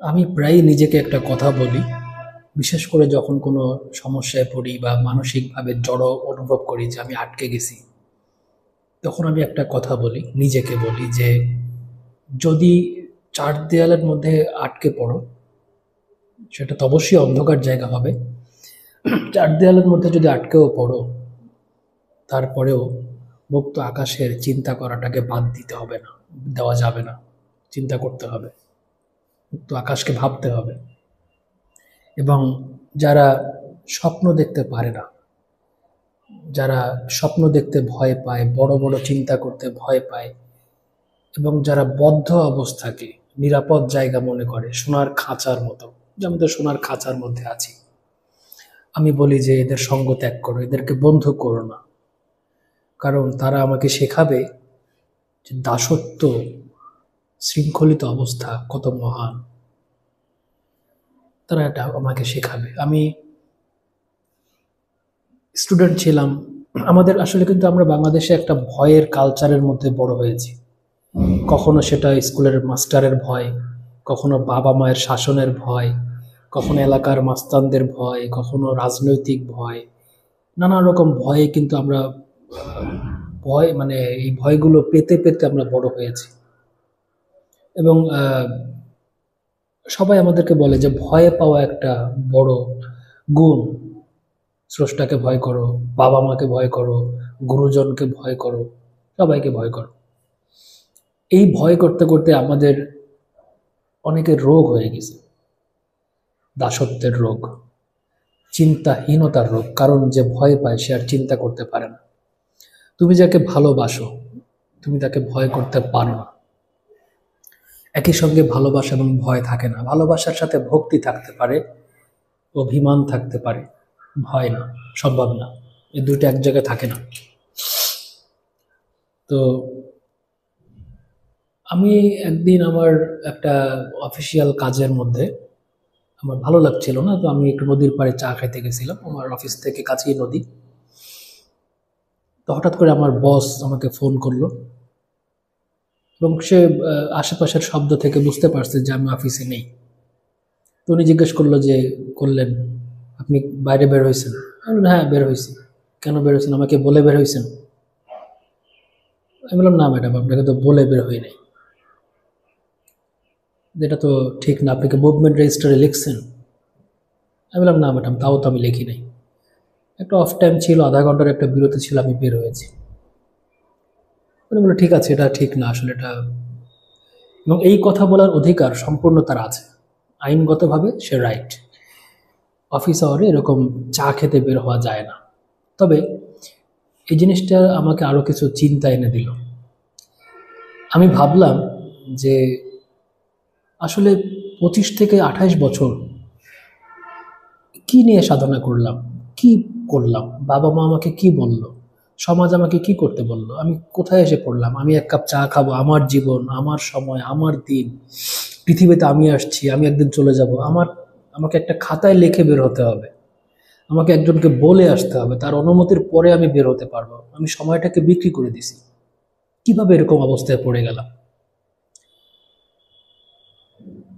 আমি প্রায়ই নিজেকে একটা কথা বলি, বিশেষ করে যখন কোনো সমস্যায় পড়ি বা মানসিকভাবে জড়ো অনুভব করি যে আমি আটকে গেছি। তখন আমি একটা কথা বলি, নিজেকে বলি যে যদি ৪ দেয়ালের মধ্যে আটকে পড়ো, সেটা তো অবশ্যই অন্ধকার জায়গা হবে। ৪ দেয়ালের মধ্যে যদি আটকেও পড়ো, তারপরেও মুক্ত আকাশের চিন্তা করাটাকে বাদ দিতে হবে না, দেওয়া যাবে না। চিন্তা করতে হবে, মুক্ত আকাশকে ভাবতে হবে। এবং যারা স্বপ্ন দেখতে পারে না, যারা স্বপ্ন দেখতে ভয় পায়, বড় বড় চিন্তা করতে ভয় পায়, এবং যারা বদ্ধ অবস্থাকে নিরাপদ জায়গা মনে করে সোনার খাঁচার মতো, যে আমি তো সোনার খাঁচার মধ্যে আছি, আমি বলি যে এদের সঙ্গ ত্যাগ করো, এদেরকে বন্ধু করো না। কারণ তারা আমাকে শেখাবে যে দাসত্ব, শৃঙ্খলিত অবস্থা কত মহান। তারা এটা আমাকে শেখাবে। আমি স্টুডেন্ট ছিলাম, আমাদের আসলে কিন্তু আমরা বাংলাদেশে একটা ভয়ের কালচারের মধ্যে বড় হয়েছি। কখনো সেটা স্কুলের মাস্টারের ভয়, কখনো বাবা মায়ের শাসনের ভয়, কখনো এলাকার মাস্তানদের ভয়, কখনো রাজনৈতিক ভয়। নানা রকম ভয়ে কিন্তু আমরা ভয় মানে এই ভয়গুলো পেতে পেতে আমরা বড় হয়েছি। এবং সবাই আমাদেরকে বলে যে ভয় পাওয়া একটা বড় গুণ। স্রষ্টাকে ভয় করো, বাবা মাকে ভয় করো, গুরুজনকে ভয় করো, সবাইকে ভয় করো। এই ভয় করতে করতে আমাদের অনেকের রোগ হয়ে গেছে, দাসত্বের রোগ, চিন্তাহীনতার রোগ। কারণ যে ভয় পায় সে আর চিন্তা করতে পারে না। তুমি যাকে ভালোবাসো, তুমি তাকে ভয় করতে পারো না। একই সঙ্গে ভালোবাসা এবং ভয় থাকে না। ভালোবাসার সাথে ভক্তি থাকতে পারে, অভিমান থাকতে পারে, ভয় না, সম্ভব না। এই দুইটা এক জায়গায় থাকে না। তো আমি একদিন আমার একটা অফিসিয়াল কাজের মধ্যে আমার ভালো লাগছিল না, তো আমি একটু নদীর পাড়ে চা খাইতে গেছিলাম। আমার অফিস থেকে কাছেই নদী। তো হঠাৎ করে আমার বস আমাকে ফোন করলো, এবং সে আশেপাশের শব্দ থেকে বুঝতে পারছে যে আমি অফিসে নেই। তো উনি জিজ্ঞেস করলো যে, করলেন, আপনি বাইরে বের হয়েছেন? আমি বললাম, হ্যাঁ বের হয়েছি। কেন বের হয়েছেন? আমাকে বলে বের হয়েছেন? আমি বললাম, না ম্যাডাম, আপনাকে তো বলে বের হই নাই। এটা তো ঠিক না, আপনাকে মুভমেন্ট রেজিস্টারে লিখছেন? আমি বললাম, না ম্যাডাম, তাও তো আমি লিখি নাই। একটা অফ টাইম ছিল, আধা ঘন্টার একটা বিরতি ছিল, আমি বের হয়েছি। উনি বললো, ঠিক আছে, এটা ঠিক না আসলে এটা। এবং এই কথা বলার অধিকার সম্পূর্ণ তার আছে, আইনগতভাবে সে রাইট। অফিস আওয়ারে এরকম চা খেতে বের হওয়া যায় না। তবে এই জিনিসটা আমাকে আরও কিছু চিন্তা এনে দিল। আমি ভাবলাম যে আসলে 25 থেকে 28 বছর কি নিয়ে সাধনা করলাম, কি করলাম, বাবা মা আমাকে কি বলল, সমাজ আমাকে কি করতে বলল, আমি কোথায় এসে পড়লাম। আমি এক কাপ চা খাবো, আমার জীবন, আমার সময়, আমার দিন। পৃথিবীতে আমি আসছি, আমি একদিন চলে যাব। আমাকে একটা খাতায় লিখে বের হতে হবে, আমাকে একজনকে বলে আসতে হবে, তার অনুমতির পরে আমি বের হতে পারবো। আমি সময়টাকে বিক্রি করে দিছি। কিভাবে এরকম অবস্থায় পড়ে গেলাম?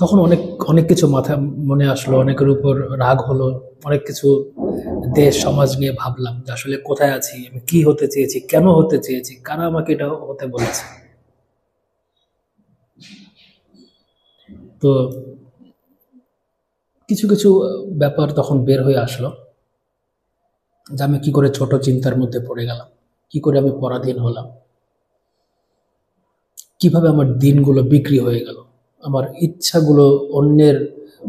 তখন অনেক অনেক কিছু মাথায় মনে আসলো, অনেকের উপর রাগ হলো, অনেক কিছু দেশ সমাজ নিয়ে ভাবলাম যে আসলে কোথায় আছি, আমি কি হতে চেয়েছি, কেন হতে চেয়েছি, কারা আমাকে এটা হতে বলেছে। তো কিছু কিছু ব্যাপার তখন বের হয়ে আসলো, যে আমি কি করে ছোট চিন্তার মধ্যে পড়ে গেলাম, কি করে আমি পরাধীন হলাম, কিভাবে আমার দিনগুলো বিক্রি হয়ে গেল, আমার ইচ্ছাগুলো অন্যের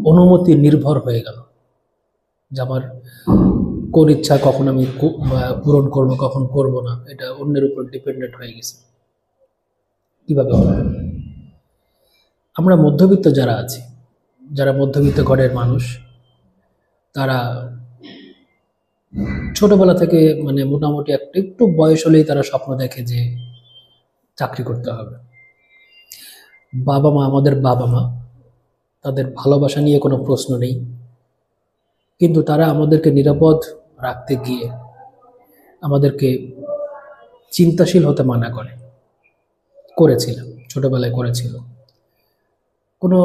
অনুমতি নির্ভর হয়ে গেল, যে আমার কোন ইচ্ছা কখন আমি পূরণ করব, কখন করব না, এটা অন্যের উপর ডিপেন্ডেন্ট হয়ে গেছে। কিভাবে হবে? আমরা মধ্যবিত্ত যারা আছি, যারা মধ্যবিত্ত ঘরের মানুষ, তারা ছোটবেলা থেকে মানে মোটামুটি একটু বয়স হলেই তারা স্বপ্ন দেখে যে চাকরি করতে হবে। বাবা মা, আমাদের বাবা মা, তাদের ভালোবাসা নিয়ে কোনো প্রশ্ন নেই, কিন্তু তারা আমাদেরকে নিরাপদ রাখতে গিয়ে আমাদেরকে চিন্তাশীল হতে মানা করেছিল, ছোটবেলায় করেছিল। কোনো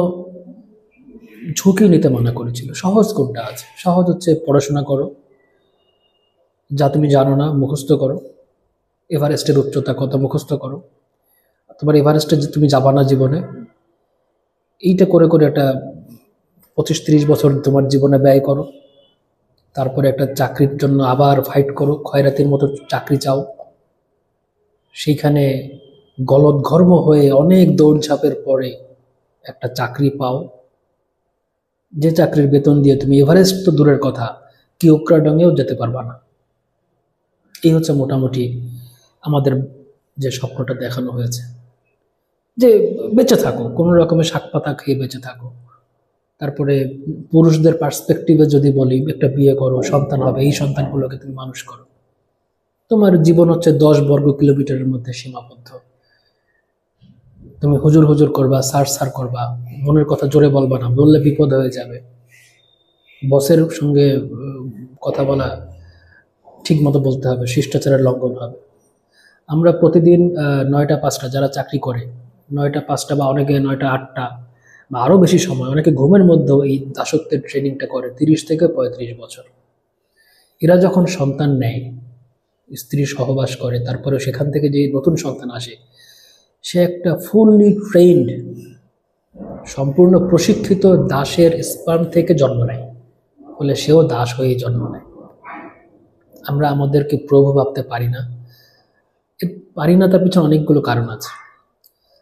ঝুঁকি নিতে মানা করেছিল। সহজ কোনটা আছে? সহজ হচ্ছে পড়াশোনা করো, যা তুমি জানো না মুখস্থ করো, এভারেস্টের উচ্চতা কত মুখস্থ করো, তোমার এভারেস্টে যে তুমি যাবা না জীবনে, এইটা করে করে একটা 25-30 বছর তোমার জীবনে ব্যয় করো। তারপরে একটা চাকরির জন্য আবার ফাইট করো, খয়রাতির মতো চাকরি চাও, সেইখানে গলদঘর্ম হয়ে অনেক দৌড়ঝাঁপের পরে একটা চাকরি পাও, যে চাকরির বেতন দিয়ে তুমি এভারেস্ট তো দূরের কথা, কিউক্রাডংয়েও যেতে পারবা না। এই হচ্ছে মোটামুটি আমাদের যে স্বপ্নটা দেখানো হয়েছে, যে বেঁচে থাকো, কোনো রকমের শাক পাতা খেয়ে বেঁচে থাকো। তারপরে পুরুষদের পার্সপেক্টিভে যদি বলি, একটা বিয়ে করো, সন্তান হবে, এই সন্তানগুলোকে তুমি মানুষ করো। তোমার জীবন হচ্ছে 10 বর্গ কিলোমিটারের মধ্যে সীমাবদ্ধ। তুমি হুজুর হুজুর করবা, সার সার করবা, মনের কথা জোরে বলবা না, বললে বিপদ হয়ে যাবে। বসের সঙ্গে কথা বলা ঠিক মতো বলতে হবে, শিষ্টাচারের লঙ্ঘন হবে। আমরা প্রতিদিন 9টা 5টা যারা চাকরি করে, 9টা 5টা বা অনেকে 9টা 8টা বা আরও বেশি সময়, অনেকে ঘুমের মধ্যেও এই দাসত্বের ট্রেনিংটা করে 30 থেকে 35 বছর। এরা যখন সন্তান নেয়, স্ত্রী সহবাস করে, তারপরে সেখান থেকে যে নতুন সন্তান আসে, সে একটা ফুললি ট্রেন্ড, সম্পূর্ণ প্রশিক্ষিত দাসের স্পার্ম থেকে জন্ম নেয়, ফলে সেও দাস হয়েই জন্ম নেয়। আমরা আমাদেরকে প্রভু ভাবতে পারি না। পারি না, তার পিছনে অনেকগুলো কারণ আছে।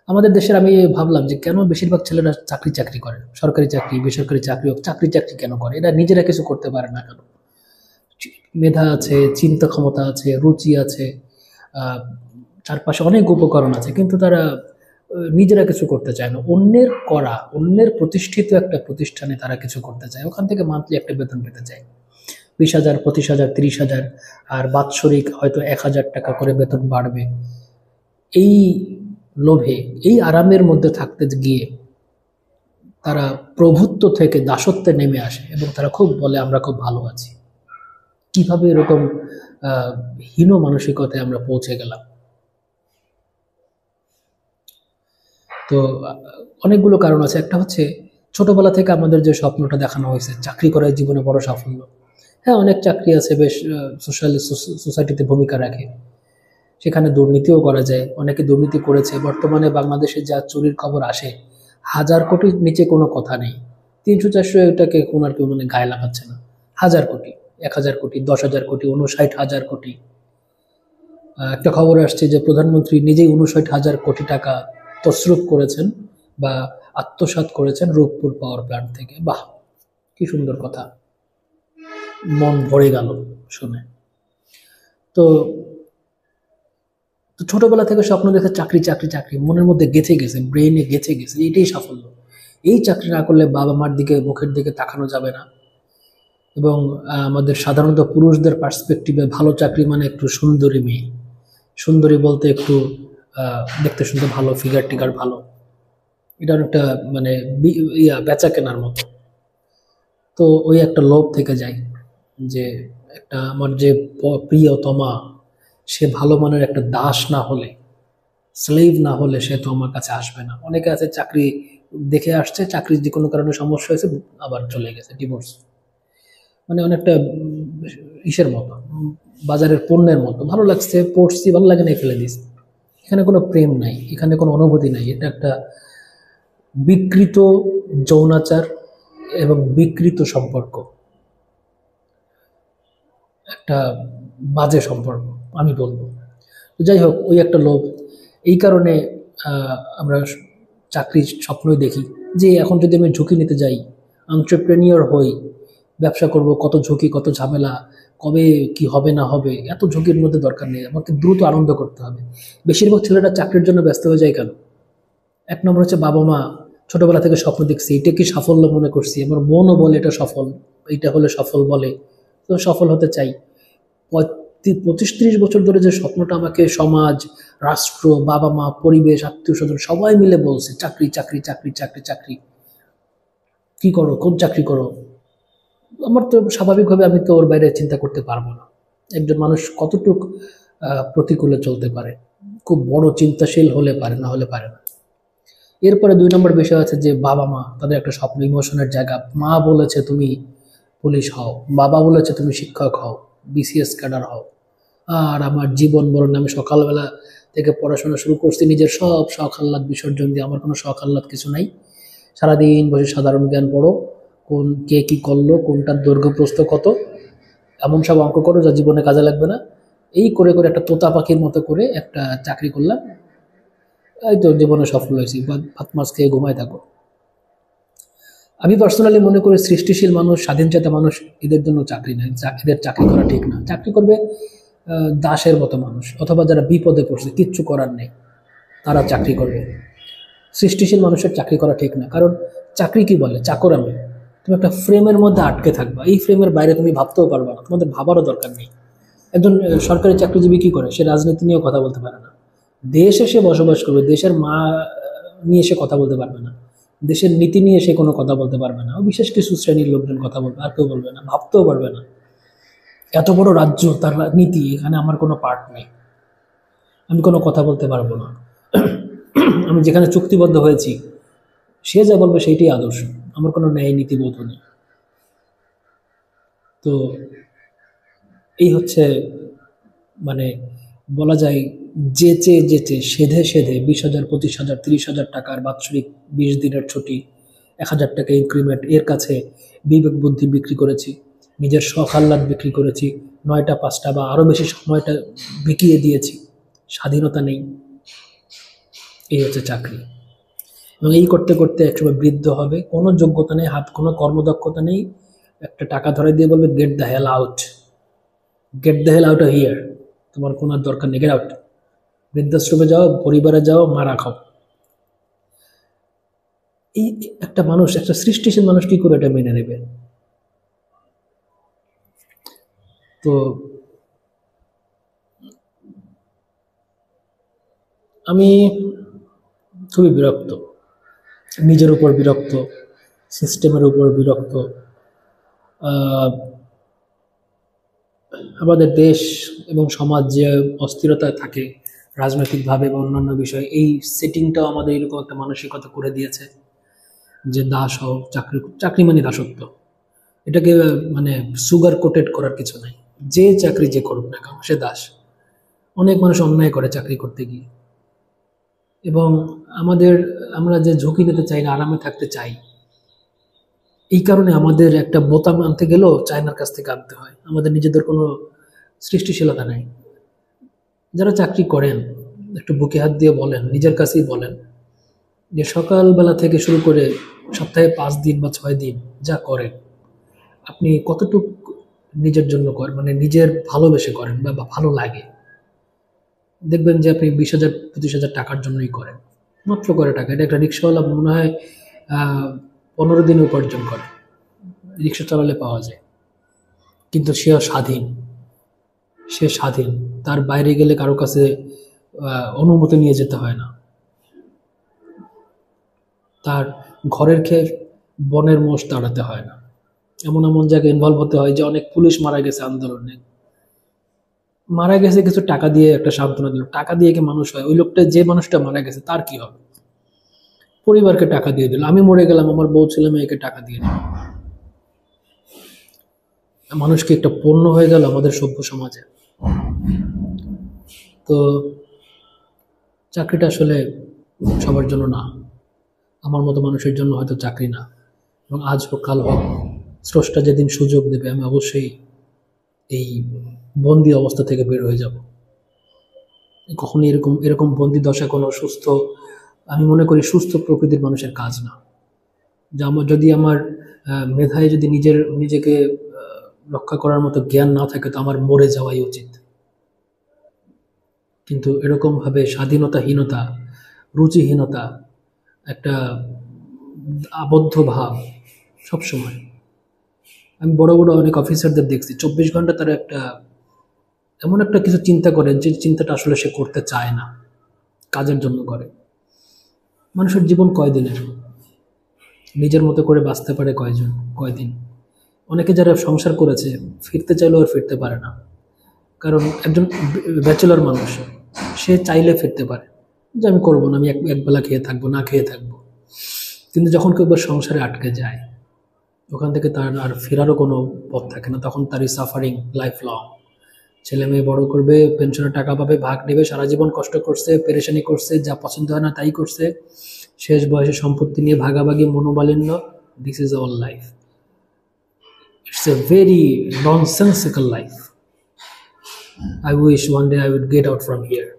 আমাদের দেশের আমি ভাবলাম যে কেন বেশিরভাগ ছেলেরা চাকরি করে, সরকারি চাকরি, বেসরকারি চাকরি হোক, চাকরি কেন করে? এরা নিজেরা কিছু করতে পারে না কেন? মেধা আছে, চিন্তা ক্ষমতা আছে, রুচি আছে, চারপাশে অনেক উপকরণ আছে, কিন্তু তারা নিজেরা কিছু করতে চায় না। অন্যের করা, অন্যের প্রতিষ্ঠিত একটা প্রতিষ্ঠানে তারা কিছু করতে চায়, ওখান থেকে মান্থলি একটা বেতন পেতে চায়, 20,000, 25,000, 30,000, আর বাৎসরিক হয়তো 1,000 টাকা করে বেতন বাড়বে। এই লোভে, এই আরামের মধ্যে থাকতে গিয়ে তারা প্রভুত্ব থেকে দাসত্বে নেমে আসে, এবং তারা খুব বলে আমরা খুব ভালো আছি। কিভাবে এরকম হীন মানসিকতায় আমরা পৌঁছে গেলাম? তো অনেকগুলো কারণ আছে। একটা হচ্ছে ছোটবেলা থেকে আমাদের যে স্বপ্নটা দেখানো হয়েছে, চাকরি করার জীবনে বড় সাফল্য। হ্যাঁ, অনেক চাকরি আছে বেশ সোসাইটিতে ভূমিকা রাখে, সেখানে দুর্নীতিও করা যায়, অনেকে দুর্নীতি করেছে। বর্তমানে বাংলাদেশে যা চুরির খবর আসে, 1,000 কোটির নিচে কোনো কথা নেই। 300-400 এটাকে কোনো আর কেউ গায়ে লাগাচ্ছে না। 1,000 কোটি, 1,000 কোটি, 10,000 কোটি, 59,000 কোটি। একটা খবর আসছে যে প্রধানমন্ত্রী নিজেই 59,000 কোটি টাকা তছরূপ করেছেন বা আত্মসাৎ করেছেন রূপপুর পাওয়ার প্ল্যান্ট থেকে। বাহ, কি সুন্দর কথা, মন ভরে গেল শুনে। তো ছোটবেলা থেকে স্বপ্ন দেখে চাকরি চাকরি চাকরি মনের মধ্যে গেঁথে গেছে, ব্রেইনে গেঁথে গেছে, এইটাই সাফল্য। এই চাকরি না করলে বাবা মার দিকে, মুখের দিকে তাকানো যাবে না। এবং আমাদের সাধারণত পুরুষদের পার্সপেক্টিভে ভালো চাকরি মানে একটু সুন্দরী মেয়ে, সুন্দরী বলতে একটু দেখতে শুনতে ভালো, ফিগার টিগার ভালো, এটা অনেকটা মানে বেচা কেনার মতো। তো ওই একটা লোভ থেকে যায় যে একটা আমার যে প্রিয়তমা, সে ভালো মানের একটা দাস না হলে, স্লেভ না হলে সে তো আমার কাছে আসবে না। অনেকে আছে চাকরি দেখে আসছে, চাকরির যে কোনো কারণে সমস্যা হয়েছে, আবার চলে গেছে, ডিভোর্স। মানে অনেকটা ইসের মতো, বাজারের পণ্যের মতো, ভালো লাগছে পড়ছি, ভালো লাগে নাই, ফেলে দিস। এখানে কোনো প্রেম নাই, এখানে কোনো অনুভূতি নাই। এটা একটা বিকৃত যৌনাচার এবং বিকৃত সম্পর্ক, একটা বাজে সম্পর্ক আমি বলবো। তো যাই হোক, ওই একটা লোভ। এই কারণে আমরা চাকরির স্বপ্নই দেখি যে এখন যদি আমি ঝুঁকি নিতে যাই, এন্টারপ্রেনিয়র হই, ব্যবসা করব, কত ঝুঁকি, কত ঝামেলা, কবে কি হবে না হবে, এত ঝুঁকির মধ্যে দরকার নেই, আমাকে দ্রুত আনন্দ করতে হবে। বেশিরভাগ ছেলেরা চাকরির জন্য ব্যস্ত হয়ে যায় কেন? এক নম্বর হচ্ছে বাবা মা ছোটবেলা থেকে স্বপ্ন দেখছি, এটা কি সাফল্য মনে করছি, আমার মনও বলে এটা সফল, এইটা হলে সফল বলে, তো সফল হতে চাই। 25-30 বছর ধরে যে স্বপ্নটা আমাকে সমাজ, রাষ্ট্র, বাবা মা, পরিবেশ, আত্মীয় স্বজন সবাই মিলে বলছে চাকরি চাকরি চাকরি চাকরি চাকরি, কি করো, কোন চাকরি করো, আমার তো স্বাভাবিকভাবে আমি তো ওর বাইরে চিন্তা করতে পারবো না। একজন মানুষ কতটুক প্রতিকূলে চলতে পারে, খুব বড় চিন্তাশীল হলে পারে, না হলে পারে না। এরপরে 2 নম্বর বিষয় আছে যে বাবা মা, তাদের একটা স্বপ্ন, ইমোশনের জায়গা। মা বলেছে তুমি পুলিশ হও, বাবা বলেছে তুমি শিক্ষক হও, বিসিএস ক্যাডার হও। আর আমার জীবন বলুন, আমি সকালবেলা থেকে পড়াশোনা শুরু করছি, নিজের সব শখ আহ্লাদ বিসর্জন দিয়ে। আমার কোনো শখ আহ্লাদ কিছু নাই। সারাদিন বসে সাধারণ জ্ঞান পড়ো, কোন কে কী করলো, কোনটার দৈর্ঘ্য প্রস্থ কত, এমন সব অঙ্ক করো যা জীবনে কাজে লাগবে না। এই করে করে একটা তোতা পাখির মতো করে একটা চাকরি করলাম, এই তো জীবনে সফল হয়েছি, ভাত মাছ খেয়ে ঘুমায় থাকো। আমি পার্সোনালি মনে করি সৃষ্টিশীল মানুষ, স্বাধীনচেতা মানুষ, এদের জন্য চাকরি নেই, এদের চাকরি করা ঠিক না। চাকরি করবে দাসের মতো মানুষ, অথবা যারা বিপদে পড়ছে, কিচ্ছু করার নেই, তারা চাকরি করবে। সৃষ্টিশীল মানুষের চাকরি করা ঠিক না। কারণ চাকরি কি বলে, চাকরামি। তুমি একটা ফ্রেমের মধ্যে আটকে থাকবা, এই ফ্রেমের বাইরে তুমি ভাবতেও পারবা না, তোমাদের ভাবারও দরকার নেই। একজন সরকারি চাকরিজীবী কি করে, সে রাজনীতি নিয়েও কথা বলতে পারে না, দেশে সে বসবাস করবে, দেশের মা নিয়ে সে কথা বলতে পারবে না, দেশের নীতি নিয়ে সে কোনো কথা বলতে পারবে না। বিশেষ কিছু শ্রেণীর লোকজন কথা বলবে, আর কেউ বলবে না, ভাবতেও পারবে না। এত বড় রাজ্য, তার নীতি, এখানে আমার কোনো পার্ট নেই, আমি কোনো কথা বলতে পারবো না। আমি যেখানে চুক্তিবদ্ধ হয়েছি, সে যা বলবে সেইটাই আদর্শ, আমার কোনো ন্যায় নীতিবোধ নেই। তো এই হচ্ছে, মানে বলা যায়, যেচে সেধে সেধে 20,000, 25,000, 30,000 টাকার বাৎসরিক 20 দিনের ছুটি, 1,000 টাকা ইনক্রিমেন্ট, এর কাছে বিবেক বুদ্ধি বিক্রি করেছি, নিজের শখ আহ্লাদ বিক্রি করেছি, 9টা 5টা বা আরও বেশি সময়টা বিকিয়ে দিয়েছি। স্বাধীনতা নেই, এই হচ্ছে চাকরি। এবং এই করতে করতে একসময় বৃদ্ধ হবে, কোনো যোগ্যতা নেই, কোনো কর্মদক্ষতা নেই, একটা টাকা ধরে দিয়ে বলবে get the hell out, get the hell out of here, তোমার কোনো আর দরকার নেই, গেট আউট। বৃদ্ধাশ্রমে যাও, পরিবারে যাও, মারা খাও। এই একটা মানুষ, একটা সৃষ্টিশীল মানুষ কি করে এটা মেনে নেবে? তো আমি খুবই বিরক্ত, নিজের উপর বিরক্ত, সিস্টেমের উপর বিরক্ত। আমাদের দেশ এবং সমাজ যে অস্থিরতায় থাকে রাজনৈতিকভাবে বা অন্যান্য বিষয়ে, এই সেটিংটাও আমাদের এরকম একটা মানসিকতা করে দিয়েছে যে দাস হও, চাকরি, চাকরি মানে দাসত্ব। এটাকে মানে সুগার কোটেড করার কিছু নাই, যে চাকরি যে করুক না কেন সে দাস। অনেক মানুষ অন্যায় করে চাকরি করতে গিয়ে, এবং আমরা যে ঝুঁকি নিতে চাই না, আরামে থাকতে চাই, এই কারণে আমাদের একটা বোতাম আনতে গেলেও চায়নার কাছ থেকে আনতে হয়। আমাদের নিজেদের কোনো সৃষ্টিশীলতা নেই। যারা চাকরি করেন, একটু বুকে হাত দিয়ে বলেন, নিজের কাছেই বলেন যে সকালবেলা থেকে শুরু করে সপ্তাহে 5 দিন বা 6 দিন যা করেন, আপনি কতটুক নিজের জন্য করেন, মানে নিজের ভালোবেসে করেন বা ভালো লাগে। দেখবেন যে আপনি 20,000, 25,000 টাকার জন্যই করেন, মাত্র করে টাকা। এটা একটা রিক্সাওয়ালা মনে হয় 15 দিনে উপার্জন করে, রিক্সা চালালে পাওয়া যায়। কিন্তু সেও স্বাধীন, সে স্বাধীন, তার বাইরে গেলে কারো কাছে অনুমতি নিয়ে যেতে হয় না, তার ঘরের খেয়ে বনের মোষ তাড়াতে হয় না। এমন এমন জায়গায় ইনভলভ হতে হয় যে অনেক পুলিশ মারা গেছে আন্দোলনে, মারা গেছে কিছু টাকা দিয়ে, একটা সান্ত্বনা দিল, টাকা দিয়ে কি মানুষ হয়? ওই লোকটা, যে মানুষটা মারা গেছে, তার কি হবে? পরিবারকে টাকা দিয়ে দিল, আমি মরে গেলাম, আমার বউ ছেলে মেয়েকে টাকা দিয়ে দিল। মানুষ কি একটা পণ্য হয়ে গেল আমাদের সভ্য সমাজে? তো চাকরিটা আসলে সবার জন্য না, আমার মতো মানুষের জন্য হয়তো চাকরি না। এবং আজ হোক কাল হোক, স্রষ্টা যেদিন সুযোগ দেবে, আমি অবশ্যই এই বন্দি অবস্থা থেকে বের হয়ে যাব। কখনই এরকম এরকম বন্দি দশা কোনো সুস্থ, আমি মনে করি সুস্থ প্রকৃতির মানুষের কাজ না। যে যদি আমার মেধায় যদি নিজেকে রক্ষা করার মতো জ্ঞান না থাকে, তো আমার মরে যাওয়াই উচিত। কিন্তু এরকমভাবে স্বাধীনতাহীনতা, রুচিহীনতা, একটা আবদ্ধ ভাব সবসময়। আমি বড় বড় অনেক অফিসারদের দেখছি 24 ঘন্টা তারা এমন একটা কিছু চিন্তা করেন যে চিন্তাটা আসলে সে করতে চায় না, কাজের জন্য করে। মানুষের জীবন কয়দিনের? নিজের মতো করে বাঁচতে পারে কয়দিন? অনেকে যারা সংসার করেছে, ফিরতে চাইলেও আর ফিরতে পারে না। কারণ একজন ব্যাচেলর মানুষ, সে চাইলে ফিরতে পারে, যে আমি করবো না, আমি একবেলা খেয়ে থাকবো, না খেয়ে থাকবো। কিন্তু যখন কেউ একবার সংসারে আটকে যায়, ওখান থেকে তার আর ফেরারও কোনো পথ থাকে না, তখন তারই সাফারিং লাইফ লং। ছেলে মেয়ে বড় করবে, পেনশনের টাকা পাবে, ভাগ নেবে, সারা জীবন কষ্ট করছে, পেরেশানি করছে, যা পছন্দ হয় না তাই করছে, শেষ বয়সে সম্পত্তি নিয়ে ভাগাভাগি, মনোমালিন্য। This is our life. It's a very nonsensical life. I wish one day I would get out from here.